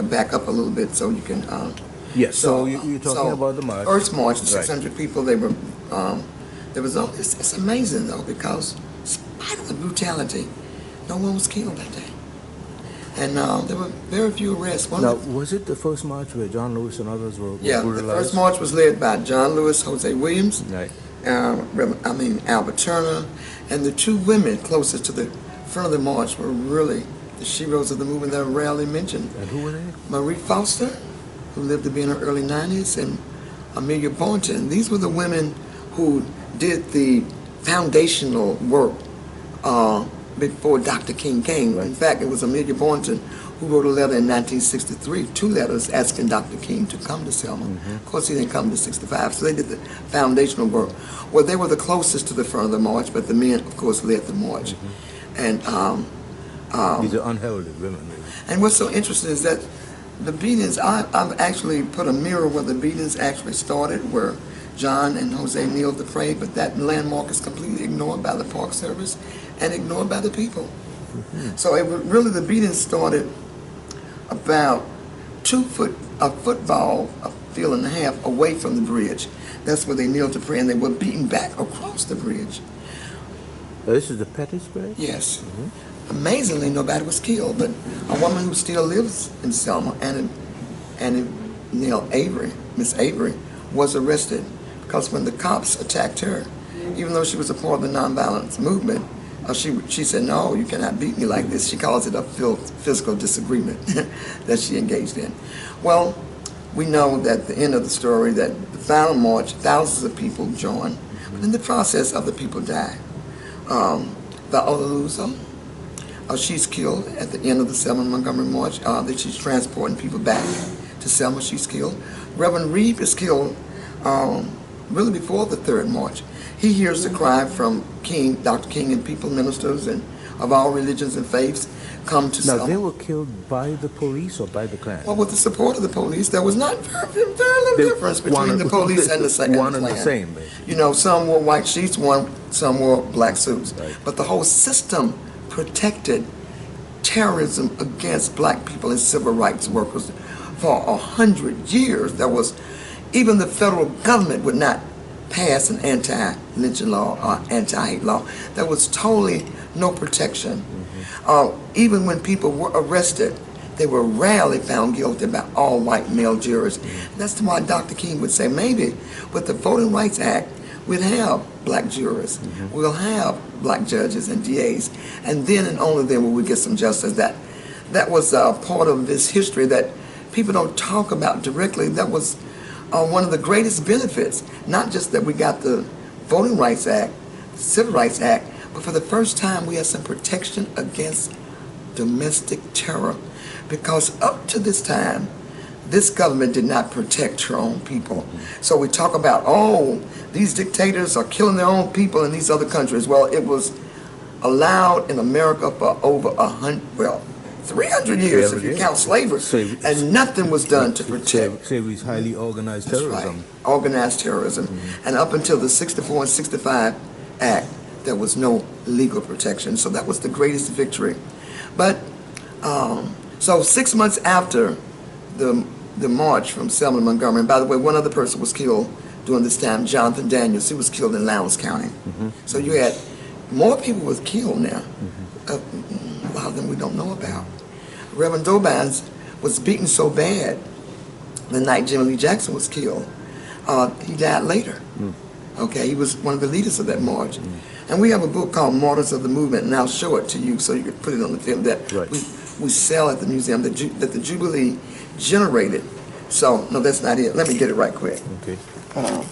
can back up a little bit so you can. Yes. So you're talking about the march. First march, 600 people. They were. There was. It's amazing though, because in spite of the brutality, no one was killed that day, and there were very few arrests. Was it the first march where John Lewis and others were brutalized? The first march was led by John Lewis, Jose Williams, right. Albert Turner, and the two women closest to the front of the march were really the sheroes of the movement that are rarely mentioned. And who were they? Marie Foster, who lived to be in her early 90s, and Amelia Boynton. These were the women who did the foundational work before Dr. King came. Right. In fact, it was Amelia Boynton who wrote a letter in 1963, 2 letters asking Dr. King to come to Selma. Of course, he didn't come to 65, so they did the foundational work. Well, they were the closest to the front of the march, but the men, of course, led the march. And these are unheralded women. Really. And what's so interesting is that the beatings, I've actually put a mirror where the beatings actually started, where John and Jose kneeled to pray, but that landmark is completely ignored by the Park Service and ignored by the people. So it was really, the beatings started about a football, a field and a half away from the bridge. That's where they kneeled to pray, and they were beaten back across the bridge. This is the Pettis Bridge? Yes. Amazingly, nobody was killed, but a woman who still lives in Selma, Annie Neal Avery, Miss Avery, was arrested because when the cops attacked her, even though she was a part of the nonviolence movement, she said, "No, you cannot beat me like this." She calls it a physical disagreement that she engaged in. Well, we know that the end of the story, that the final march, thousands of people joined, but in the process, other people died. Viola Luso, she's killed at the end of the Selma Montgomery March. That she's transporting people back to Selma. She's killed. Reverend Reeve is killed really before the third march. He hears the cry from King, Dr. King, and people, ministers, and of all religions and faiths come to Selma. Now, they were killed by the police or by the Klan? Well, with the support of the police, there was not very little difference between the police and the Klan. One and the same, basically. You know, some wore white sheets, some wore black suits. Right. But the whole system protected terrorism against black people and civil rights workers for 100 years. There was, even the federal government would not pass an anti-lynching law or anti-hate law. There was totally no protection. Even when people were arrested, they were rarely found guilty by all white male jurors. That's why Dr. King would say, maybe with the Voting Rights Act, we'd have black jurors, we'll have black judges and DAs, and then and only then will we get some justice. That was part of this history that people don't talk about directly. That was one of the greatest benefits, not just that we got the Voting Rights Act, the Civil Rights Act, but for the first time we had some protection against domestic terror, because up to this time, this government did not protect her own people. So we talk about, oh, these dictators are killing their own people in these other countries. Well, it was allowed in America for over 300 years if you count slavery, and nothing was done to protect. Slavery is highly organized terrorism. That's right, organized terrorism. And up until the 64 and 65 Act, there was no legal protection. So that was the greatest victory. But, so 6 months after the march from Selma to Montgomery, and by the way, one other person was killed during this time, Jonathan Daniels. He was killed in Lowndes County. So you had more people was killed now. A lot of them we don't know about. Reverend Dobbins was beaten so bad the night Jimmy Lee Jackson was killed. He died later. Okay, he was one of the leaders of that march. And we have a book called Martyrs of the Movement, and I'll show it to you so you can put it on the film that we sell at the museum, that the Jubilee generated. So, no, that's not it. Let me get it right quick. Okay. Hold on.